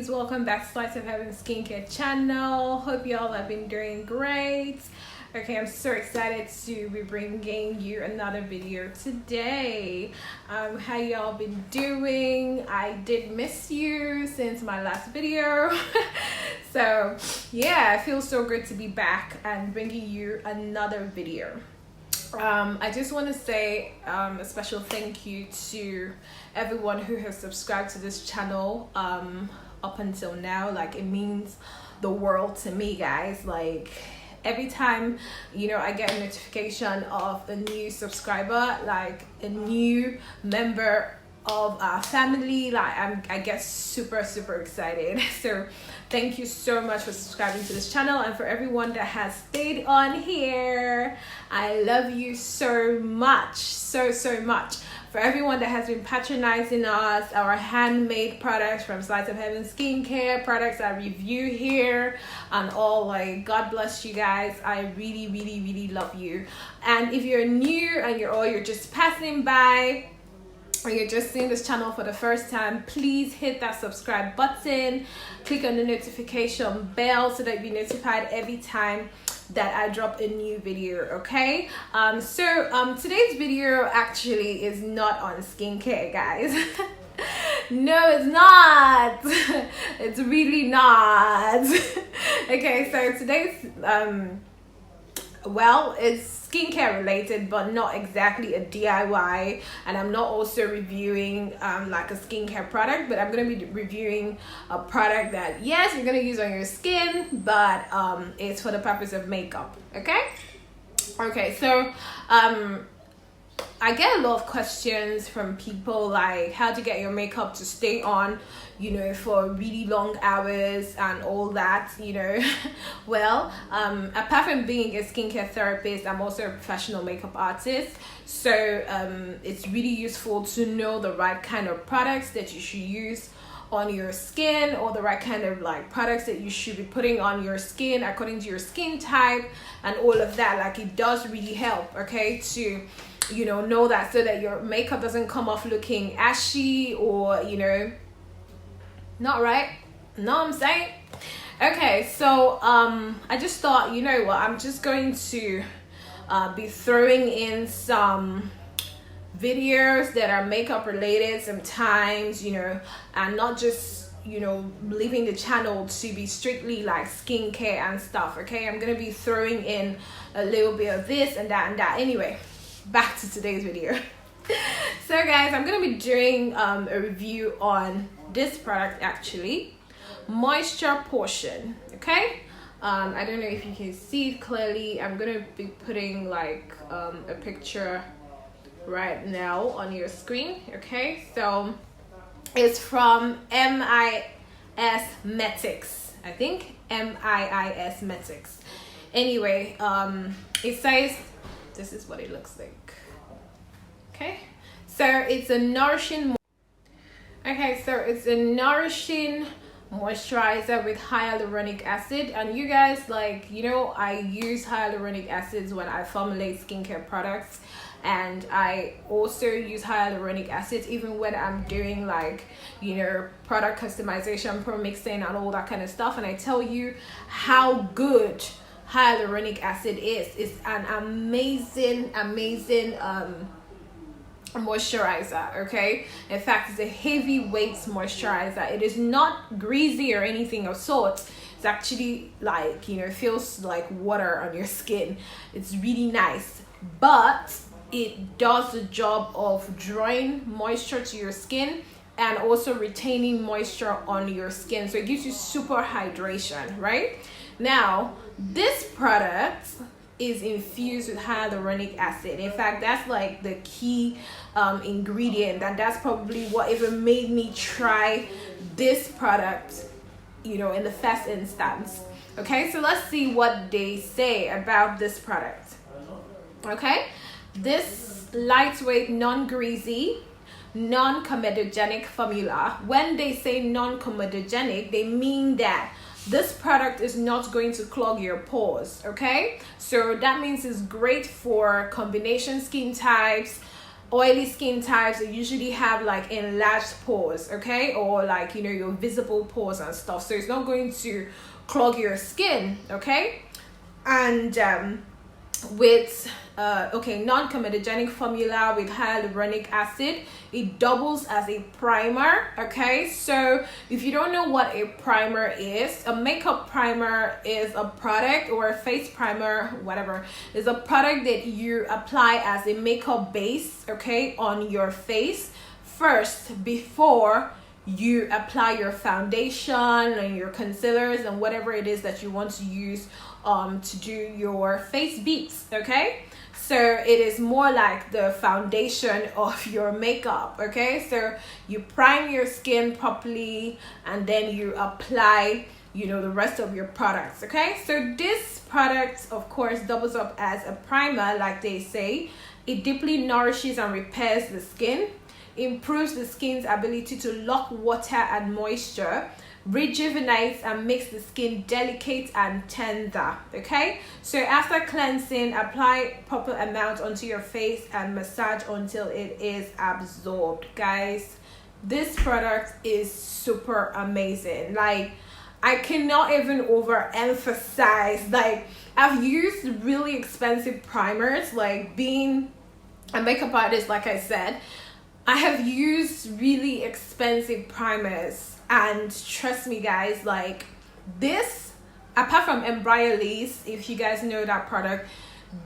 beauties, welcome back to Slice of Heaven Skincare channel. Hope y'all have been doing great. Okay, I'm so excited to be bringing you another video today. How y'all been doing? I did miss you since my last video. So yeah, it feels so good to be back and bringing you another video. I just want to say a special thank you to everyone who has subscribed to this channel up until now. Like, it means the world to me, guys. Like, every time I get a notification of a new subscriber, like a new member of our family, like I get super excited. So thank you so much for subscribing to this channel, and for everyone that has stayed on here, I love you so much, so much. For everyone that has been patronizing us, our handmade products from Slice of Heaven Skincare, products I review here and all, like, God bless you guys. I really love you. And if you're new and you're just passing by, or you're just seeing this channel for the first time, please hit that subscribe button, click on the notification bell so that you'll be notified every time that I drop a new video. Okay, today's video actually is not on skincare, guys. No, it's not. It's really not. Okay, so today's it's skincare related, but not exactly a DIY, and I'm not also reviewing like a skincare product, but I'm going to be reviewing a product that, yes, you're going to use on your skin, but it's for the purpose of makeup. Okay, so I get a lot of questions from people like how to get your makeup to stay on, for really long hours and all that, Well, apart from being a skincare therapist, I'm also a professional makeup artist. So it's really useful to know the right kind of products that you should use on your skin, or the right kind of products that you should be putting on your skin according to your skin type and all of that. Like, it does really help, okay, to know that, so that your makeup doesn't come off looking ashy or not right. Know what I'm saying? Okay, so I just thought, I'm just going to be throwing in some videos that are makeup related sometimes, and not just leaving the channel to be strictly like skincare and stuff. Okay, I'm gonna be throwing in a little bit of this and that. Anyway, back to today's video. So guys, I'm gonna be doing a review on this product, actually, Moisture Potion. Okay, I don't know if you can see it clearly. I'm gonna be putting a picture right now on your screen. Okay, so it's from MIS Metics, I think. MIIS Metics. Anyway, it says this is what it looks like. Okay, so it's a nourishing moisturizer with hyaluronic acid. And you guys, I use hyaluronic acids when I formulate skincare products, and I also use hyaluronic acids even when I'm doing product customization, pro mixing and all that kind of stuff. And I tell you how good hyaluronic acid is. It's an amazing moisturizer. Okay, in fact, it's a heavyweight moisturizer. It is not greasy or anything of sorts. It's actually feels like water on your skin. It's really nice, but it does the job of drawing moisture to your skin and also retaining moisture on your skin, so it gives you super hydration. Right now, this product is infused with hyaluronic acid. In fact, that's the key ingredient, and that's probably what even made me try this product in the first instance. Okay, so let's see what they say about this product. Okay, this lightweight, non-greasy, non-comedogenic formula. When they say non-comedogenic, they mean that this product is not going to clog your pores. Okay, so that means it's great for combination skin types, oily skin types, they usually have like enlarged pores, okay, or like, you know, your visible pores and stuff, so it's not going to clog your skin, okay. And with non-comedogenic formula with hyaluronic acid, it doubles as a primer, okay. So if you don't know what a primer is, a makeup primer is a product, or a face primer, whatever, is a product that you apply as a makeup base, okay, on your face first before you apply your foundation and your concealers and whatever it is that you want to use to do your face beats, okay. So it is more like the foundation of your makeup, okay. So you prime your skin properly and then you apply, you know, the rest of your products, okay. So this product of course doubles up as a primer, like they say. It deeply nourishes and repairs the skin, improves the skin's ability to lock water and moisture, rejuvenates and makes the skin delicate and tender, okay. So after cleansing, apply proper amount onto your face and massage until it is absorbed. Guys, this product is super amazing. Like, I cannot even overemphasize, like, I've used really expensive primers, like being a makeup artist, like I said, I have used really expensive primers, and trust me guys, like this, apart from Embryolisse, if you guys know that product,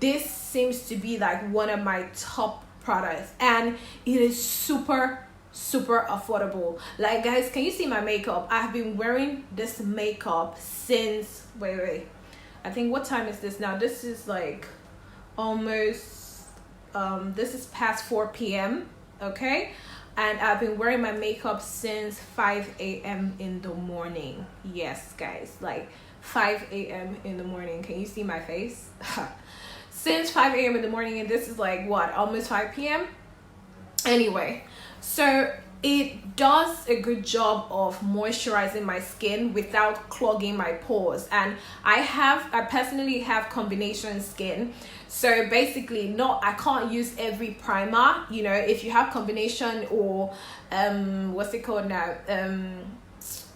this seems to be like one of my top products, and it is super affordable. Like guys, can you see my makeup? I've been wearing this makeup since wait, I think, what time is this now? This is like almost this is past 4 p.m. okay, and I've been wearing my makeup since 5 a.m. in the morning. Yes guys, like 5 a.m. in the morning. Can you see my face? Since 5 a.m. in the morning, and this is like what, almost 5 p.m. anyway. So it does a good job of moisturizing my skin without clogging my pores. And I personally have combination skin, so basically I can't use every primer. You know, if you have combination or what's it called now,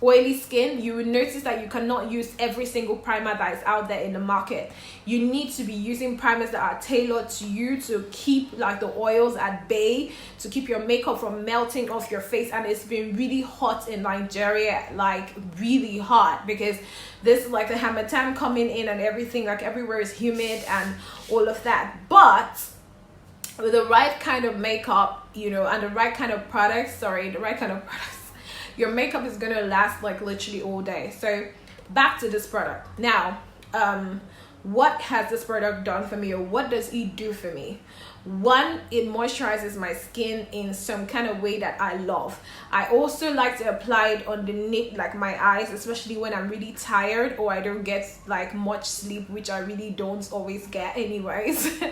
oily skin, you would notice that you cannot use every single primer that is out there in the market. You need to be using primers that are tailored to you, to keep like the oils at bay, to keep your makeup from melting off your face. And it's been really hot in Nigeria, like really hot, because this is like the Harmattan coming in and everything, like everywhere is humid and all of that. But with the right kind of makeup, you know, and the right kind of products, your makeup is gonna last like literally all day. So back to this product now. What has this product done for me, or what does it do for me? One, it moisturizes my skin in some kind of way that I love. I also like to apply it underneath like my eyes, especially when I'm really tired or I don't get like much sleep, which I really don't always get anyways.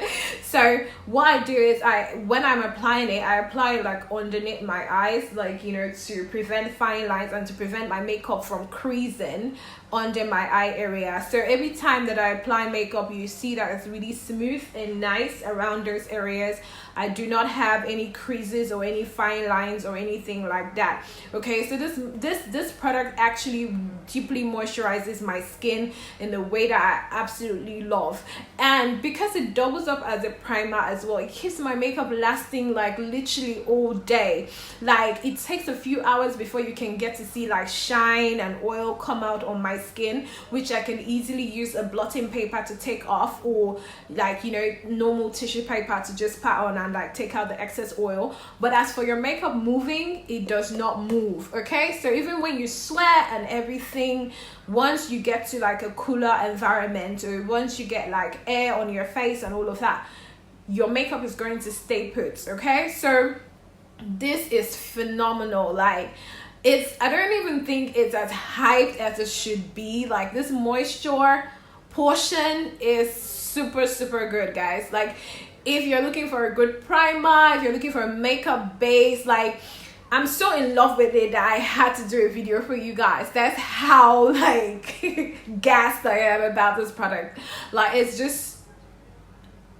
So what I do is when I'm applying it, I apply it like underneath my eyes, like, you know, to prevent fine lines and to prevent my makeup from creasing under my eye area. So every time that I apply makeup, you see that it's really smooth and nice around those areas. I do not have any creases or any fine lines or anything like that. Okay, so this product actually deeply moisturizes my skin in the way that I absolutely love. And because it doubles up as a primer as well, it keeps my makeup lasting like literally all day. Like, it takes a few hours before you can get to see like shine and oil come out on my skin, which I can easily use a blotting paper to take off, or like, you know, normal tissue paper to just pat on and like take out the excess oil. But as for your makeup moving, it does not move. Okay, so even when you sweat and everything, once you get to like a cooler environment, or once you get like air on your face and all of that, your makeup is going to stay put. Okay, so this is phenomenal. Like, I don't even think it's as hyped as it should be. Like, this moisture portion is super good, guys. Like, if you're looking for a good primer, if you're looking for a makeup base, like, I'm so in love with it that I had to do a video for you guys. That's how like gassed I am about this product. Like, it's just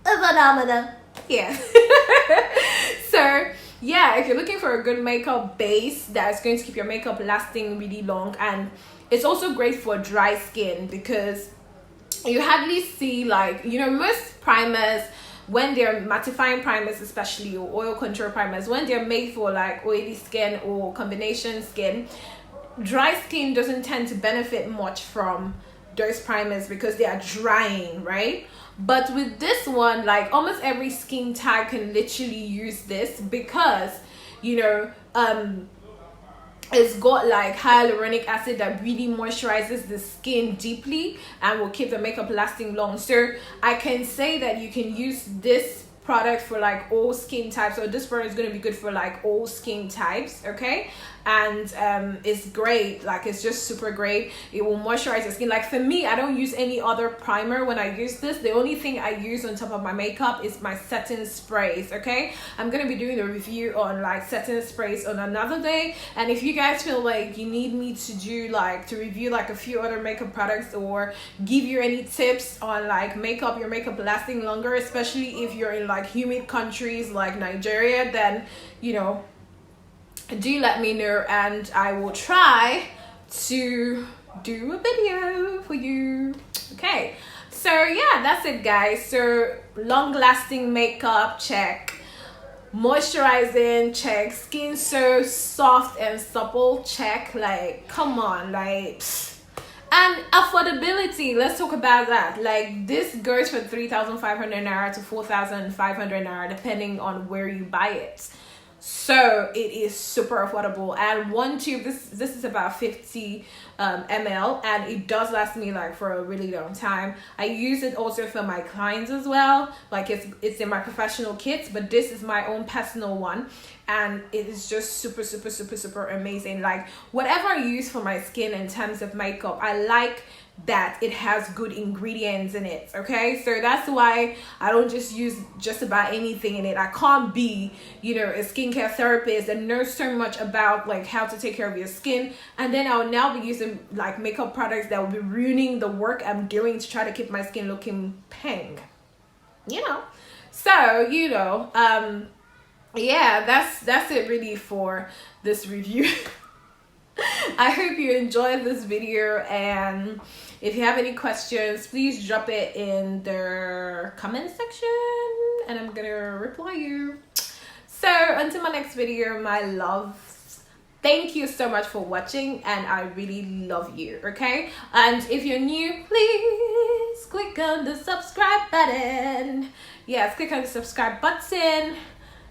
a phenomenon. Yeah. So So yeah, if you're looking for a good makeup base that's going to keep your makeup lasting really long, and it's also great for dry skin, because you hardly see, like, you know, most primers, when they're mattifying primers especially, or oil control primers, when they're made for like oily skin or combination skin, dry skin doesn't tend to benefit much from those primers because they are drying, right? But with this one, like, almost every skin type can literally use this, because, you know, it's got like hyaluronic acid that really moisturizes the skin deeply and will keep the makeup lasting long. So I can say that you can use this product for like all skin types. So this product is going to be good for like all skin types, okay? And it's great, like, it's just super great. It will moisturize your skin. Like, for me, I don't use any other primer when I use this. The only thing I use on top of my makeup is my setting sprays, okay? I'm gonna be doing a review on like setting sprays on another day, and if you guys feel like you need me to do like to review like a few other makeup products, or give you any tips on like your makeup lasting longer, especially if you're in like humid countries like Nigeria, then, you know, do let me know, and I will try to do a video for you. Okay, so yeah, that's it, guys. So long lasting makeup, check. Moisturizing, check. Skin so soft and supple, check. Like, come on, like, and affordability, let's talk about that. Like, this goes for 3,500 naira to 4,500 naira, depending on where you buy it. So it is super affordable, and one tube, this is about 50 ml, and it does last me like for a really long time. I use it also for my clients as well, like it's in my professional kits, but this is my own personal one, and it is just super amazing. Like, whatever I use for my skin in terms of makeup, I like that it has good ingredients in it, okay? So that's why I don't just use just about anything in it. I can't be, you know, a skincare therapist and know so much about like how to take care of your skin, and then I'll now be using like makeup products that will be ruining the work I'm doing to try to keep my skin looking pink, you know? So, you know, yeah, that's it really for this review. I hope you enjoyed this video, and if you have any questions, please drop it in the comment section and I'm gonna reply you. So until my next video, my loves, thank you so much for watching, and I really love you, okay? And if you're new, please click on the subscribe button. Yes, click on the subscribe button.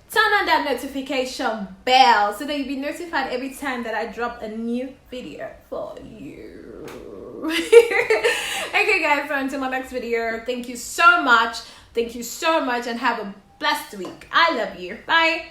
Turn on that notification bell so that you'll be notified every time that I drop a new video for you. Okay, guys, so until my next video, thank you so much, and have a blessed week. I love you. Bye.